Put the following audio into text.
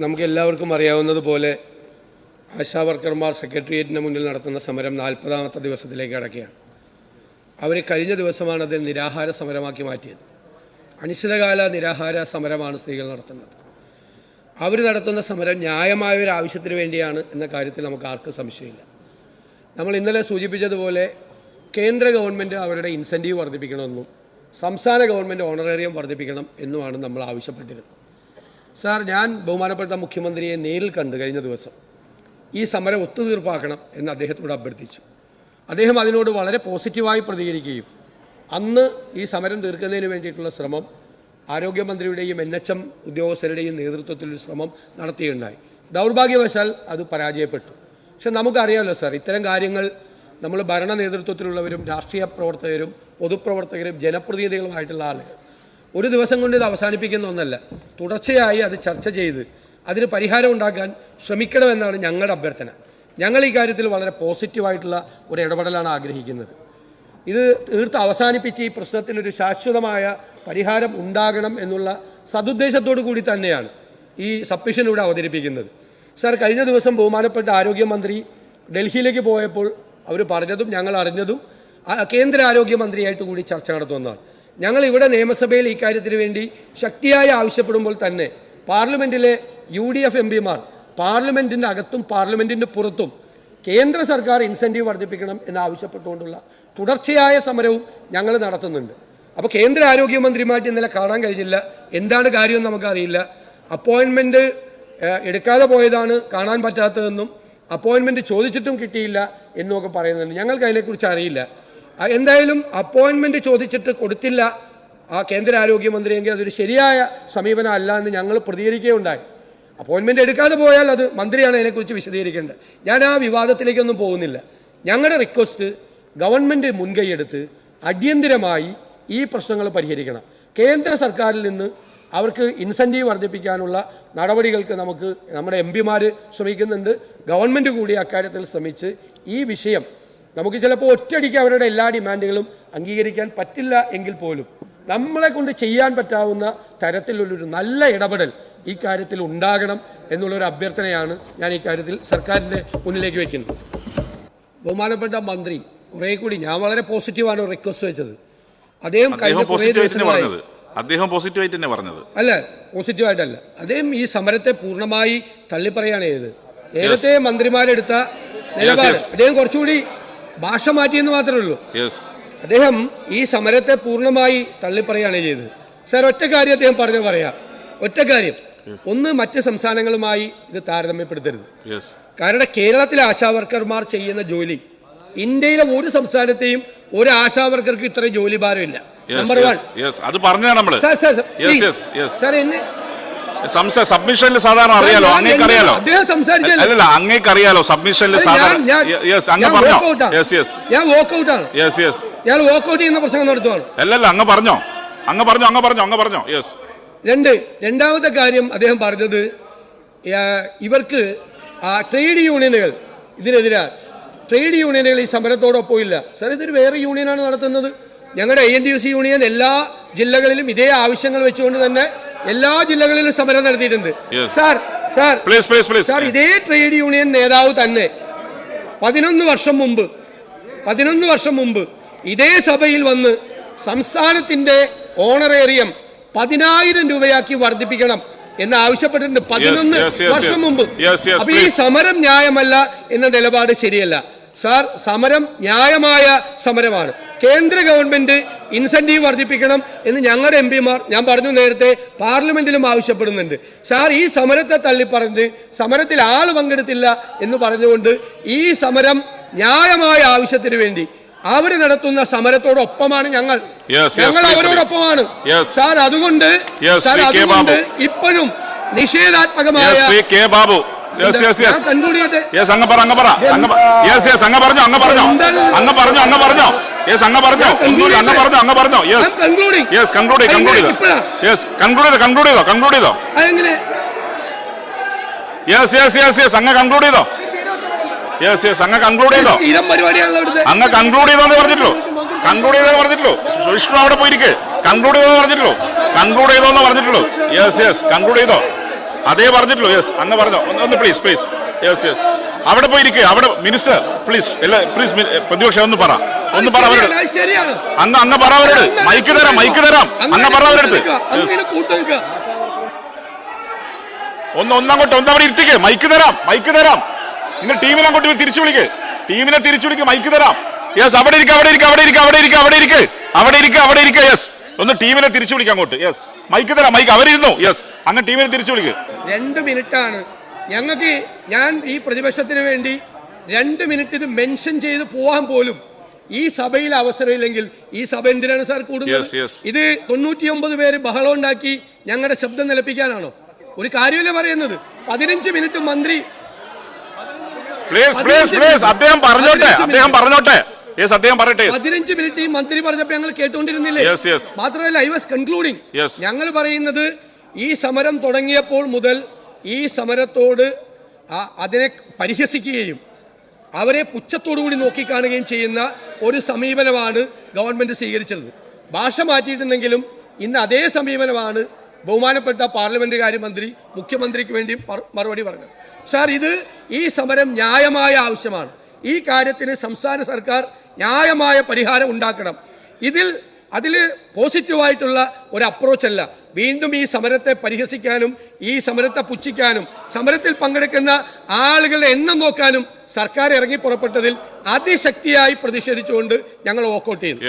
നമുക്ക് എല്ലാവർക്കും അറിയാവുന്നതുപോലെ ആശാവർക്കർമാർ സെക്രട്ടേറിയറ്റിന് മുന്നിൽ നടത്തുന്ന സമരം 40ാമത്തെ ദിവസത്തിലേക്ക് കടക്കുകയാണ്. അവർ കഴിഞ്ഞ ദിവസമാണ് അത് നിരാഹാര സമരമാക്കി മാറ്റിയത്. അനിശ്ചിതകാല നിരാഹാര സമരമാണ് സ്ത്രീകൾ നടത്തുന്നത്. അവർ നടത്തുന്ന സമരം ന്യായമായ ഒരു ആവശ്യത്തിന് വേണ്ടിയാണ് എന്ന കാര്യത്തിൽ നമുക്ക് ആർക്കും സംശയമില്ല. നമ്മൾ ഇന്നലെ സൂചിപ്പിച്ചതുപോലെ കേന്ദ്ര ഗവൺമെൻറ് അവരുടെ ഇൻസെൻറ്റീവ് വർദ്ധിപ്പിക്കണമെന്നും സംസ്ഥാന ഗവൺമെൻറ് ഓണറേറിയം വർദ്ധിപ്പിക്കണം എന്നുമാണ് നമ്മൾ ആവശ്യപ്പെട്ടിരുന്നത്. സാർ, ഞാൻ ബഹുമാനപ്പെട്ട മുഖ്യമന്ത്രിയെ നേരിൽ കണ്ട് കഴിഞ്ഞ ദിവസം ഈ സമരം ഒത്തുതീർപ്പാക്കണം എന്ന് അദ്ദേഹത്തോട് അഭ്യർത്ഥിച്ചു. അദ്ദേഹം അതിനോട് വളരെ പോസിറ്റീവായി പ്രതികരിക്കുകയും അന്ന് ഈ സമരം തീർക്കുന്നതിന് വേണ്ടിയിട്ടുള്ള ശ്രമം ആരോഗ്യമന്ത്രിയുടെയും NHM ഉദ്യോഗസ്ഥരുടെയും നേതൃത്വത്തിലൊരു ശ്രമം നടത്തിയുണ്ടായി. ദൗർഭാഗ്യവശാൽ അത് പരാജയപ്പെട്ടു. പക്ഷെ നമുക്കറിയാമല്ലോ സാർ, ഇത്തരം കാര്യങ്ങൾ നമ്മൾ ഭരണ നേതൃത്വത്തിലുള്ളവരും രാഷ്ട്രീയ പ്രവർത്തകരും പൊതുപ്രവർത്തകരും ജനപ്രതിനിധികളുമായിട്ടുള്ള ആളുകൾ ഒരു ദിവസം കൊണ്ട് ഇത് അവസാനിപ്പിക്കുന്ന ഒന്നല്ല. തുടർച്ചയായി അത് ചർച്ച ചെയ്ത് അതിന് പരിഹാരം ഉണ്ടാക്കാൻ ശ്രമിക്കണമെന്നാണ് ഞങ്ങളുടെ അഭ്യർത്ഥന. ഞങ്ങൾ ഈ കാര്യത്തിൽ വളരെ പോസിറ്റീവായിട്ടുള്ള ഒരു ഇടപെടലാണ് ആഗ്രഹിക്കുന്നത്. ഇത് തീർത്ത് അവസാനിപ്പിച്ച് ഈ പ്രശ്നത്തിനൊരു ശാശ്വതമായ പരിഹാരം ഉണ്ടാകണം എന്നുള്ള സതുദ്ദേശത്തോടു കൂടി തന്നെയാണ് ഈ സബ്മിഷൻ ഇവിടെ അവതരിപ്പിക്കുന്നത്. സാർ, കഴിഞ്ഞ ദിവസം ബഹുമാനപ്പെട്ട ആരോഗ്യമന്ത്രി ഡൽഹിയിലേക്ക് പോയപ്പോൾ അവർ പറഞ്ഞതും ഞങ്ങൾ അറിഞ്ഞതും കേന്ദ്ര ആരോഗ്യമന്ത്രിയായിട്ട് കൂടി ചർച്ച നടത്തുന്നതാണ്. ഞങ്ങൾ ഇവിടെ നിയമസഭയിൽ ഈ കാര്യത്തിന് വേണ്ടി ശക്തിയായി ആവശ്യപ്പെടുമ്പോൾ തന്നെ പാർലമെൻറ്റിലെ UDF MPമാർ പാർലമെൻറ്റിൻ്റെ അകത്തും പാർലമെൻറ്റിൻ്റെ പുറത്തും കേന്ദ്ര സർക്കാർ ഇൻസെൻറ്റീവ് വർദ്ധിപ്പിക്കണം എന്നാവശ്യപ്പെട്ടുകൊണ്ടുള്ള തുടർച്ചയായ സമരവും ഞങ്ങൾ നടത്തുന്നുണ്ട്. അപ്പോൾ കേന്ദ്ര ആരോഗ്യമന്ത്രിയുമായിട്ട് ഇന്നലെ കാണാൻ കഴിഞ്ഞില്ല. എന്താണ് കാര്യമെന്ന് നമുക്കറിയില്ല. അപ്പോയിൻമെൻറ്റ് എടുക്കാതെ പോയതാണ് കാണാൻ പറ്റാത്തതെന്നും അപ്പോയിൻമെൻറ്റ് ചോദിച്ചിട്ടും കിട്ടിയില്ല എന്നൊക്കെ പറയുന്നുണ്ട്. ഞങ്ങൾക്ക് അതിനെക്കുറിച്ച് അറിയില്ല. എന്തായാലും അപ്പോയിൻമെൻറ്റ് ചോദിച്ചിട്ട് കൊടുത്തില്ല ആ കേന്ദ്ര ആരോഗ്യമന്ത്രിയെങ്കിൽ അതൊരു ശരിയായ സമീപനം അല്ല എന്ന് ഞങ്ങൾ പ്രതികരിക്കുകയുണ്ടായി. അപ്പോയിൻമെൻറ്റ് എടുക്കാതെ പോയാൽ അത് മന്ത്രിയാണ് അതിനെക്കുറിച്ച് വിശദീകരിക്കേണ്ടത്. ഞാൻ ആ വിവാദത്തിലേക്കൊന്നും പോകുന്നില്ല. ഞങ്ങളുടെ റിക്വസ്റ്റ് ഗവൺമെൻറ് മുൻകൈയെടുത്ത് അടിയന്തിരമായി ഈ പ്രശ്നങ്ങൾ പരിഹരിക്കണം. കേന്ദ്ര സർക്കാരിൽ നിന്ന് അവർക്ക് ഇൻസെൻറ്റീവ് വർദ്ധിപ്പിക്കാനുള്ള നടപടികൾക്ക് നമ്മുടെ MPമാർ ശ്രമിക്കുന്നുണ്ട്. ഗവൺമെൻറ് കൂടി അക്കാര്യത്തിൽ ശ്രമിച്ച് ഈ വിഷയം നമുക്ക് ചിലപ്പോൾ ഒറ്റയടിക്ക് അവരുടെ എല്ലാ ഡിമാൻഡുകളും അംഗീകരിക്കാൻ പറ്റില്ല എങ്കിൽ പോലും നമ്മളെ കൊണ്ട് ചെയ്യാൻ പറ്റാവുന്ന തരത്തിലുള്ളൊരു നല്ല ഇടപെടൽ ഈ കാര്യത്തിൽ ഉണ്ടാകണം എന്നുള്ളൊരു അഭ്യർത്ഥനയാണ് ഞാൻ ഈ കാര്യത്തിൽ സർക്കാരിൻ്റെ മുന്നിലേക്ക് വയ്ക്കുന്നത്. ബഹുമാനപ്പെട്ട മന്ത്രി കുറേ കൂടി ഞാൻ വളരെ പോസിറ്റീവാണ് റിക്വസ്റ്റ് വെച്ചത്. അദ്ദേഹം പോസിറ്റീവായിട്ട് പറഞ്ഞത് അല്ല, പോസിറ്റീവായിട്ടല്ല. അദ്ദേഹം ഈ സമരത്തെ പൂർണ്ണമായി തള്ളിപ്പറയാണ് ചെയ്തത്. നേരത്തെ മന്ത്രിമാരെടുത്ത നിലപാട് അദ്ദേഹം കുറച്ചുകൂടി ഭാഷ മാറ്റിയെന്ന് മാത്രമേ ഉള്ളൂ. അദ്ദേഹം ഈ സമരത്തെ പൂർണ്ണമായി തള്ളിപ്പറയാണ് ചെയ്തത്. സാർ, ഒറ്റ കാര്യം അദ്ദേഹം പറയാം. ഒറ്റ കാര്യം, ഒന്ന്, മറ്റ് സംസ്ഥാനങ്ങളുമായി ഇത് താരതമ്യപ്പെടുത്തരുത്. കാരണം കേരളത്തിലെ ആശാവർക്കർമാർ ചെയ്യുന്ന ജോലി ഇന്ത്യയിലെ ഒരു സംസ്ഥാനത്തെയും ഒരു ആശാവർക്കർക്ക് ഇത്രയും ജോലി ഭാരമില്ല. നമ്പർ 1 അത് പറഞ്ഞതാണ് നമ്മൾ. സാർ, എന്നെ സബ്മിഷനിൽ സാധാരണ അറിയാലോ, അങ്ങേക്കറിയാലോ, അല്ലല്ല അങ്ങേക്കറിയാലോ സബ്മിഷനിൽ സാധാരണ ഞാൻ വോക്കൗട്ടാണ്. ഞാൻ വോക്കൗട്ട് ചെയ്യുന്ന പ്രസംഗം നടത്തുവാണ്. അല്ലല്ല അങ്ങ് പറഞ്ഞോ. രണ്ടാമത്തെ കാര്യം അദ്ദേഹം പറഞ്ഞത് ഇവർക്ക് ട്രേഡ് യൂണിയനുകൾ ഇതിനെതിരാണ്. ട്രേഡ് യൂണിയനുകൾ ഈ സമരത്തോടൊപ്പം ഇല്ല. സാർ, ഇതൊരു വേറെ യൂണിയനാണ് നടത്തുന്നത്. ഞങ്ങളുടെ ANTUC യൂണിയൻ എല്ലാ ജില്ലകളിലും ഇതേ ആവശ്യങ്ങൾ വെച്ചുകൊണ്ട് തന്നെ എല്ലാ ജില്ലകളിലും സമരം നടത്തിയിട്ടുണ്ട്. സാർ, ഇതേ ട്രേഡ് യൂണിയൻ നേതാവ് തന്നെ 11 വർഷം മുമ്പ് ഇതേ സഭയിൽ വന്ന് സംസ്ഥാനത്തിന്റെ ഓണറേറിയം 10,000 രൂപയാക്കി വർദ്ധിപ്പിക്കണം എന്ന് ആവശ്യപ്പെട്ടിട്ടുണ്ട് 11 വർഷം മുമ്പ്. അപ്പൊ ഈ സമരം ന്യായമല്ല എന്ന നിലപാട് ശരിയല്ല. സാർ, സമരം ന്യായമായ സമരമാണ്. കേന്ദ്ര ഗവൺമെന്റ് ഇൻസെൻറ്റീവ് വർദ്ധിപ്പിക്കണം എന്ന് ഞങ്ങളുടെ MPമാർ, ഞാൻ പറഞ്ഞു നേരത്തെ, പാർലമെന്റിലും ആവശ്യപ്പെടുന്നുണ്ട്. സാർ, ഈ സമരത്തെ തള്ളിപ്പറഞ്ഞ് സമരത്തിൽ ആൾ പങ്കെടുത്തില്ല എന്ന് പറഞ്ഞുകൊണ്ട് ഈ സമരം ന്യായമായ ആവശ്യത്തിന് വേണ്ടി അവർ നടത്തുന്ന സമരത്തോടൊപ്പമാണ് ഞങ്ങൾ അവരോടൊപ്പമാണ്. സാർ, അതുകൊണ്ട് ഇപ്പോഴും നിഷേധാത്മകമായ വിഷ്ണു അവിടെ പോയിരിക്കെ കൺക്ലൂഡ് ചെയ്തോന്ന് പറഞ്ഞിട്ടുള്ളൂ. അതേ പറഞ്ഞിട്ടുള്ളൂ. യെസ്, അങ്ങ് പറഞ്ഞോ. ഒന്ന് പ്ലീസ് പ്ലീസ്. യെസ് യെസ്, അവിടെ പോയി ഇരിക്കുക. അവിടെ മിനിസ്റ്റർ പ്ലീസ്, പ്ലീസ് പ്രതിപക്ഷം ഒന്ന് പറ അവരോട്. അങ്ങ് പറ അവരോട്. മൈക്ക് തരാം. അങ്ങ് പറ അവരടുത്ത്. ഒന്നങ്ങോട്ട് അവിടെ ഇരുത്തിക്ക്. മൈക്ക് തരാം. നിങ്ങൾ ടീമിനെ അങ്ങോട്ട് തിരിച്ചു വിളിക്ക്. മൈക്ക് തരാം. യെസ്, അവിടെ ഇരിക്കുക. യെസ്, ഒന്ന് ടീമിനെ തിരിച്ചു വിളിക്കാം അങ്ങോട്ട്. യെസ്, മൈക്ക് തരാം. അവരിരുന്നു. യെസ്, അങ്ങ് ടീമിനെ തിരിച്ചു വിളിക്ക്. 2 മിനിറ്റാണ് ഞങ്ങൾക്ക്. ഞാൻ ഈ പ്രതിപക്ഷത്തിന് വേണ്ടി 2 മിനിറ്റ് ഇത് മെൻഷൻ ചെയ്ത് പോവാൻ പോലും ഈ സഭയിൽ അവസരമില്ലെങ്കിൽ ഈ സഭ എന്തിനാണ് സാർ കൂടുന്നത്? ഇത് 99 പേര് ബഹളം ഉണ്ടാക്കി ഞങ്ങളുടെ ശബ്ദം നിലപ്പിക്കാനാണോ? ഒരു കാര്യമല്ലേ പറയുന്നത്. 15 മിനിറ്റ് മന്ത്രി അദ്ദേഹം പറഞ്ഞോട്ടെ. 15 മിനിറ്റ് ഈ മന്ത്രി പറഞ്ഞപ്പോ ഞങ്ങൾ കേട്ടുകൊണ്ടിരുന്നില്ലേ? മാത്രമല്ല, ഐ വാസ് കൺക്ലൂഡിംഗ്. ഞങ്ങൾ പറയുന്നത് ഈ സമരം തുടങ്ങിയപ്പോൾ മുതൽ ഈ സമരത്തോട് അതിനെ പരിഹസിക്കുകയും അവരെ പുച്ഛത്തോടുകൂടി നോക്കിക്കാണുകയും ചെയ്യുന്ന ഒരു സമീപനമാണ് ഗവൺമെന്റ് സ്വീകരിച്ചത്. ഭാഷ മാറ്റിയിട്ടുണ്ടെങ്കിലും ഇന്ന് അതേ സമീപനമാണ് ബഹുമാനപ്പെട്ട പാർലമെന്റ് കാര്യമന്ത്രി മുഖ്യമന്ത്രിക്ക് വേണ്ടി മറുപടി പറഞ്ഞത്. സാർ, ഈ സമരം ന്യായമായ ആവശ്യമാണ്. ഈ കാര്യത്തിന് സംസ്ഥാന സർക്കാർ ന്യായമായ പരിഹാരം ഉണ്ടാക്കണം. അതിൽ പോസിറ്റീവായിട്ടുള്ള ഒരു അപ്രോച്ചല്ല വീണ്ടും ഈ സമരത്തെ പരിഹസിക്കാനും ഈ സമരത്തെ പുച്ഛിക്കാനും സമരത്തിൽ പങ്കെടുക്കുന്ന ആളുകളുടെ എണ്ണം നോക്കാനും സർക്കാർ ഇറങ്ങി പുറപ്പെട്ടതിൽ അതിശക്തിയായി പ്രതിഷേധിച്ചുകൊണ്ട് ഞങ്ങൾ വോക്കൗട്ട് ചെയ്യുന്നു.